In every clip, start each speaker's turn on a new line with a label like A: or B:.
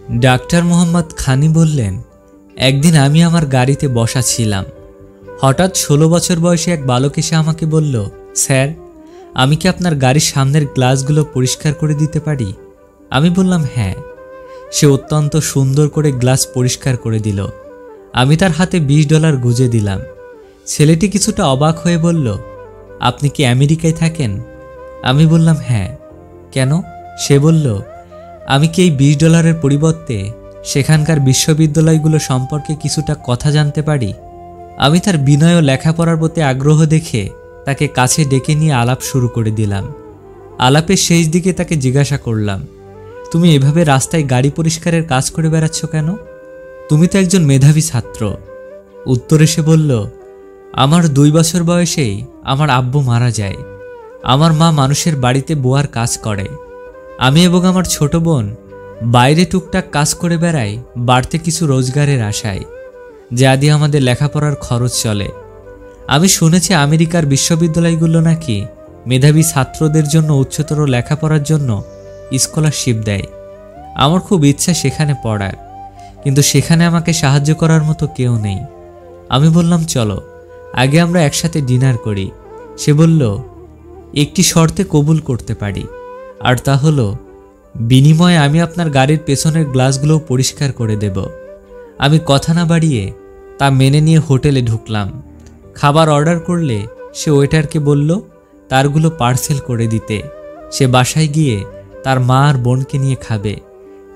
A: Doctor Mohammad খানি বললেন, একদিন আমি আমার গাড়িতে বসা ছিলাম। হঠাৎ 16 বছর বয়সী এক বালক এসে আমাকে বলল, স্যার, আমি কি আপনার গাড়ির সামনের গ্লাসগুলো পরিষ্কার করে দিতে পারি? আমি বললাম হ্যাঁ। সে অত্যন্ত সুন্দর করে গ্লাস পরিষ্কার করে দিল। আমি তার হাতে $20 গুঁজে দিলাম। ছেলেটি কিছুটা অবাক হয়ে বলল, আপনি কি আমেরিকায় থাকেন? আমি বললাম হ্যাঁ। কেন? সে বলল, আমি কি এই $20 পরিবর্তে সেখানকার বিশ্ববিদ্যালয়গুলো সম্পর্কে কিছুটা কথা জানতে পারি? আমি তার বিনয় ও লেখাপড়ার প্রতি আগ্রহ দেখে তাকে কাছে ডেকে নিয়ে আলাপ শুরু করে দিলাম। আলাপের শেষ দিকে তাকে জিজ্ঞাসা করলাম, তুমি এভাবে রাস্তায় গাড়ি পরিষ্কারের কাজ করে বেড়াচ্ছ কেন? তুমি তো একজন মেধাবী ছাত্র। উত্তরে সে বলল, আমার 2 বছর বয়সেই আমার আব্বু মারা যায়। আমার মা মানুষের বাড়িতে বোয়ার কাজ করে। আমি এবং আমার ছোট বোন বাইরে টুকটাক কাজ করে বেড়াই বাড়তে কিছু রোজগারের আশায়, যা দিয়ে আমাদের লেখাপড়ার খরচ চলে। আমি শুনেছি আমেরিকার বিশ্ববিদ্যালয়গুলো নাকি মেধাবী ছাত্রদের জন্য উচ্চতর লেখাপড়ার জন্য স্কলারশিপ দেয়। আমার খুব ইচ্ছা সেখানে পড়ার, কিন্তু সেখানে আমাকে সাহায্য করার মতো কেউ নেই। আমি বললাম, চলো আগে আমরা একসাথে ডিনার করি। সে বলল, একটি শর্তে কবুল করতে পারি, আর তা হলো বিনিময়ে আমি আপনার গাড়ির পেছনের গ্লাসগুলোও পরিষ্কার করে দেব। আমি কথা না বাড়িয়ে তা মেনে নিয়ে হোটেলে ঢুকলাম। খাবার অর্ডার করলে সে ওয়েটারকে বলল তারগুলো পার্সেল করে দিতে। সে বাসায় গিয়ে তার মা আর বোনকে নিয়ে খাবে।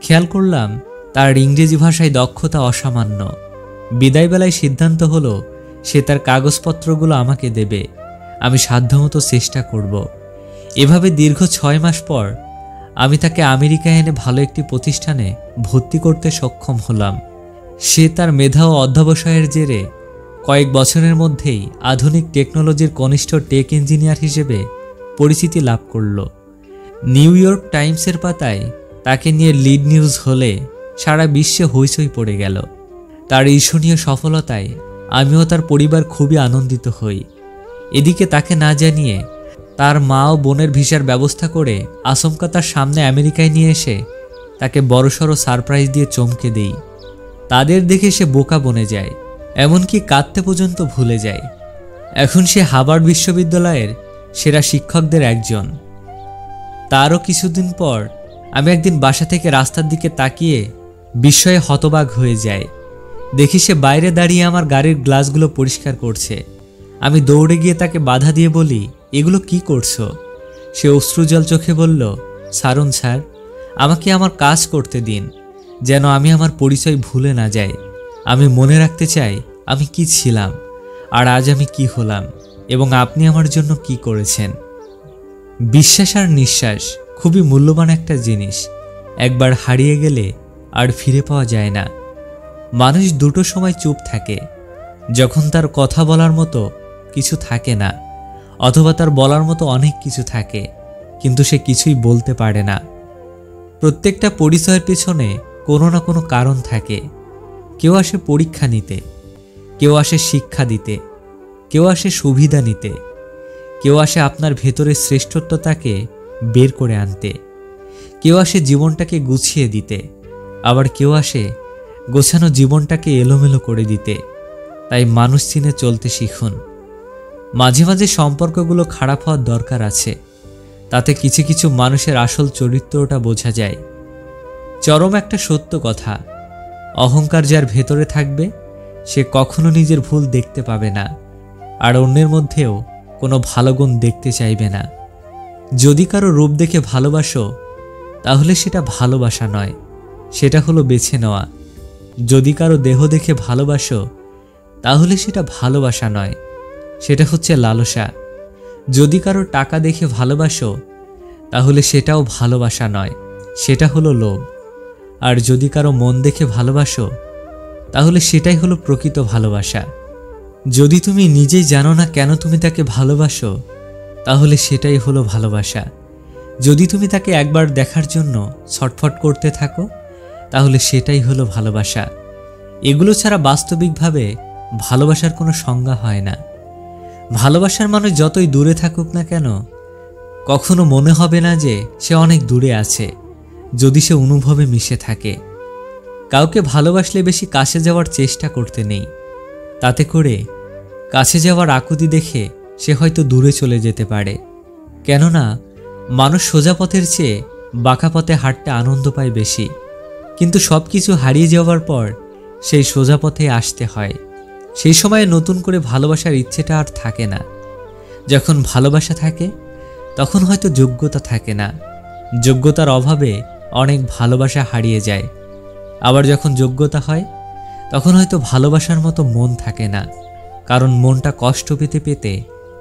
A: খেয়াল করলাম তার ইংরেজি ভাষায় দক্ষতা অসামান্য। বিদায়বেলায় সিদ্ধান্ত হলো সে তার কাগজপত্রগুলো আমাকে দেবে। আমি সাধ্যমতো চেষ্টা করব। এভাবে দীর্ঘ 6 মাস পর আমি তাকে আমেরিকায় এনে ভালো একটি প্রতিষ্ঠানে ভর্তি করতে সক্ষম হলাম। সে তার মেধা ও অধ্যবসায়ের জেরে কয়েক বছরের মধ্যেই আধুনিক টেকনোলজির কনিষ্ঠ টেক ইঞ্জিনিয়ার হিসেবে পরিচিতি লাভ করল। নিউ ইয়র্ক টাইমসের পাতায় তাকে নিয়ে লিড নিউজ হলে সারা বিশ্বে হইচই পড়ে গেল। তার ঈর্ষণীয় সফলতায় আমিও তার পরিবার খুবই আনন্দিত হই। এদিকে তাকে না জানিয়ে তার মা ও বোনের ভিসার ব্যবস্থা করে আচমকা তার সামনে আমেরিকায় নিয়ে এসে তাকে বড়সড় সারপ্রাইজ দিয়ে চমকে দেই। তাদের দেখে সে বোকা বনে যায়, এমনকি কাঁদতে পর্যন্ত ভুলে যায়। এখন সে হার্ভার্ড বিশ্ববিদ্যালয়ের সেরা শিক্ষকদের একজন। তারও কিছুদিন পর আমি একদিন বাসা থেকে রাস্তার দিকে তাকিয়ে বিস্ময়ে হতবাক হয়ে যাই। দেখি সে বাইরে দাঁড়িয়ে আমার গাড়ির গ্লাসগুলো পরিষ্কার করছে। আমি দৌড়ে গিয়ে তাকে বাধা দিয়ে বলি, এগুলো কি করছো? সে অশ্রুজল চোখে বলল, ছাড়ুন স্যার, আমাকে আমার কাজ করতে দিন, যেন আমি আমার পরিচয় ভুলে না যাই। আমি মনে রাখতে চাই আমি কি ছিলাম আর আজ আমি কি হলাম, এবং আপনি আমার জন্য কি করেছেন। বিশ্বাস আর নিঃশ্বাস খুবই মূল্যবান একটা জিনিস। একবার হারিয়ে গেলে আর ফিরে পাওয়া যায় না। মানুষ দুটো সময় চুপ থাকে, যখন তার কথা বলার মতো কিছু থাকে না, অথবা তার বলার মতো অনেক কিছু থাকে কিন্তু সে কিছুই বলতে পারে না। প্রত্যেকটা পরিচয়ের পেছনে কোনো না কোনো কারণ থাকে। কেউ আসে পরীক্ষা নিতে, কেউ আসে শিক্ষা দিতে, কেউ আসে সুবিধা নিতে, কেউ আসে আপনার ভেতরের শ্রেষ্ঠত্বটাকে বের করে আনতে, কেউ আসে জীবনটাকে গুছিয়ে দিতে, আবার কেউ আসে গোছানো জীবনটাকে এলোমেলো করে দিতে। তাই মানুষ চিনে চলতে শিখুন। মাঝে মাঝে সম্পর্কগুলো খারাপ হওয়ার দরকার আছে, তাতে কিছু কিছু মানুষের আসল চরিত্রটা বোঝা যায়। চরম একটা সত্য কথা, অহংকার যার ভেতরে থাকবে সে কখনো নিজের ভুল দেখতে পাবে না, আর অন্যের মধ্যেও কোনো ভালো গুণ দেখতে চাইবে না। যদি কারো রূপ দেখে ভালোবাসো, তাহলে সেটা ভালোবাসা নয়, সেটা হলো বেছে নেওয়া। যদি কারো দেহ দেখে ভালোবাসো, তাহলে সেটা ভালোবাসা নয়, সেটা হচ্ছে লালসা। যদি কারো টাকা দেখে ভালোবাসো, তাহলে সেটাও ভালোবাসা নয়, সেটা হলো লোভ। আর যদি কারো মন দেখে ভালোবাসো, তাহলে সেটাই হলো প্রকৃত ভালোবাসা। যদি তুমি নিজেই জানো না কেন তুমি তাকে ভালোবাসো, তাহলে সেটাই হলো ভালোবাসা। যদি তুমি তাকে একবার দেখার জন্য ছটফট করতে থাকো, তাহলে সেটাই হলো ভালোবাসা। এগুলো ছাড়া বাস্তবিকভাবে ভালোবাসার কোনো সংজ্ঞা হয় না। ভালোবাসার মানুষ যতই দূরে থাকুক না কেন, কখনো মনে হবে না যে সে অনেক দূরে আছে, যদি সে অনুভবে মিশে থাকে। কাউকে ভালোবাসলে বেশি কাছে যাওয়ার চেষ্টা করতে নেই, তাতে করে কাছে যাওয়ার আকুতি দেখে সে হয়তো দূরে চলে যেতে পারে। কেননা মানুষ সোজা পথের চেয়ে বাঁকা পথে হাঁটতে আনন্দ পায় বেশি, কিন্তু সব কিছু হারিয়ে যাওয়ার পর সেই সোজা পথে আসতে হয়। সেই সময়ে নতুন করে ভালোবাসার ইচ্ছেটা আর থাকে না। যখন ভালোবাসা থাকে তখন হয়তো যোগ্যতা থাকে না, যোগ্যতার অভাবে অনেক ভালোবাসা হারিয়ে যায়। আবার যখন যোগ্যতা হয় তখন হয়তো ভালোবাসার মতো মন থাকে না, কারণ মনটা কষ্ট পেতে পেতে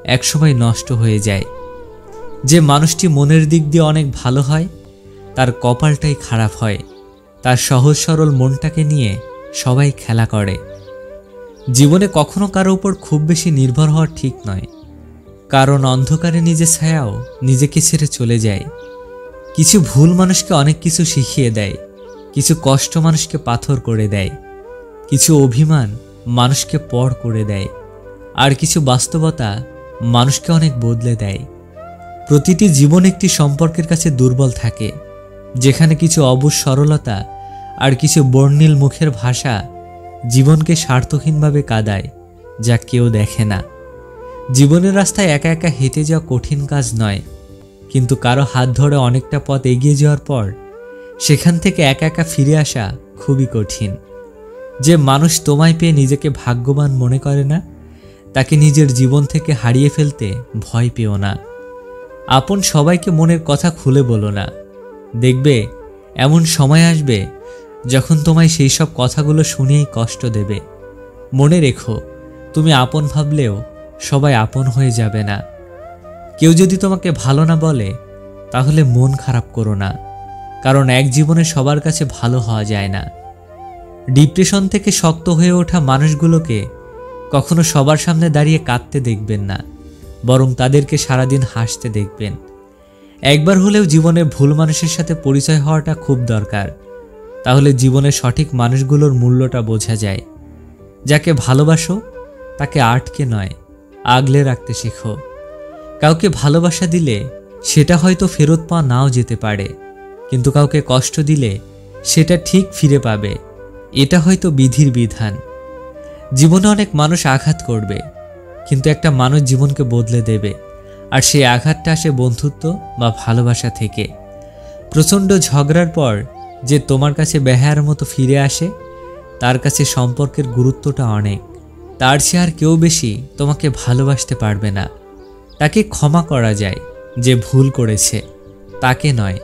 A: একসময় নষ্ট হয়ে যায়। যে মানুষটি মনের দিক দিয়ে অনেক ভালো হয় তার কপালটাই খারাপ হয়। তার সহজ সরল মনটাকে নিয়ে সবাই খেলা করে। জীবনে কখনো কারো উপর খুব বেশি নির্ভর হওয়া ঠিক নয়, কারণ অন্ধকারে নিজের ছায়াও নিজেকে ছেড়ে চলে যায়। কিছু ভুল মানুষকে অনেক কিছু শিখিয়ে দেয়, কিছু কষ্ট মানুষকে পাথর করে দেয়, কিছু অভিমান মানুষকে পর করে দেয়, আর কিছু বাস্তবতা মানুষকে অনেক বদলে দেয়। প্রতিটি জীবন একটি সম্পর্কের কাছে দুর্বল থাকে, যেখানে কিছু অবুঝ সরলতা আর কিছু বর্ণিল মুখের ভাষা জীবনকে স্বার্থহীনভাবে কাঁদায়, যা কেউ দেখে না। জীবনের রাস্তায় একা একা হেঁটে যাওয়া কঠিন কাজ নয়, কিন্তু কারো হাত ধরে অনেকটা পথ এগিয়ে যাওয়ার পর সেখান থেকে একা একা ফিরে আসা খুবই কঠিন। যে মানুষ তোমায় পেয়ে নিজেকে ভাগ্যবান মনে করে না, তাকে নিজের জীবন থেকে হারিয়ে ফেলতে ভয় পেও না। আপন সবাইকে মনের কথা খুলে বলো না, দেখবে এমন সময় আসবে যখন তোমায় সেই সব কথাগুলো শুনিয়েই কষ্ট দেবে। মনে রেখো, তুমি আপন ভাবলেও সবাই আপন হয়ে যাবে না। কেউ যদি তোমাকে ভালো না বলে তাহলে মন খারাপ করো না, কারণ এক জীবনে সবার কাছে ভালো হওয়া যায় না। ডিপ্রেশন থেকে শক্ত হয়ে ওঠা মানুষগুলোকে কখনো সবার সামনে দাঁড়িয়ে কাঁদতে দেখবেন না, বরং তাদেরকে সারাদিন হাসতে দেখবেন। একবার হলেও জীবনে ভুল মানুষের সাথে পরিচয় হওয়াটা খুব দরকার, তাহলে জীবনের সঠিক মানুষগুলোর মূল্যটা বোঝা যায়। যাকে ভালোবাসো তাকে আটকে নয়, আগলে রাখতে শেখো। কাউকে ভালোবাসা দিলে সেটা হয়তো ফেরত পাওয়া নাও যেতে পারে, কিন্তু কাউকে কষ্ট দিলে সেটা ঠিক ফিরে পাবে। এটা হয়তো বিধির বিধান। জীবনে অনেক মানুষ আঘাত করবে, কিন্তু একটা মানুষ জীবনকে বদলে দেবে, আর সেই আঘাতটা আসে বন্ধুত্ব বা ভালোবাসা থেকে। প্রচণ্ড ঝগড়ার পর যে তোমার কাছে বেহায়ার মতো ফিরে আসে, তার কাছে সম্পর্কের গুরুত্বটা অনেক। তার চেয়ে আর কেউ বেশি তোমাকে ভালোবাসতে পারবে না। তাকে ক্ষমা করা যায় যে ভুল করেছে, তাকে নয়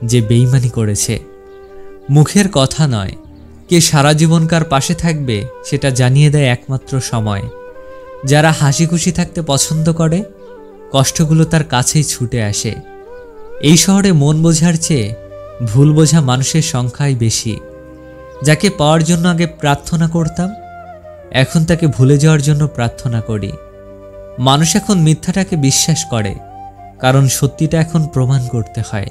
A: যে বেইমানি করেছে। মুখের কথা নয়, কে সারা জীবনকার পাশে থাকবে সেটা জানিয়ে দেয় একমাত্র সময়। যারা হাসি খুশি থাকতে পছন্দ করে, কষ্টগুলো তার কাছেই ছুটে আসে। এই শহরে মন বোঝার চেয়ে ভুল বোঝা মানুষের সংখ্যাই বেশি। যাকে পাওয়ার জন্য আগে প্রার্থনা করতাম, এখন তাকে ভুলে যাওয়ার জন্য প্রার্থনা করি। মানুষ এখন মিথ্যাটাকে বিশ্বাস করে, কারণ সত্যিটা এখন প্রমাণ করতে হয়।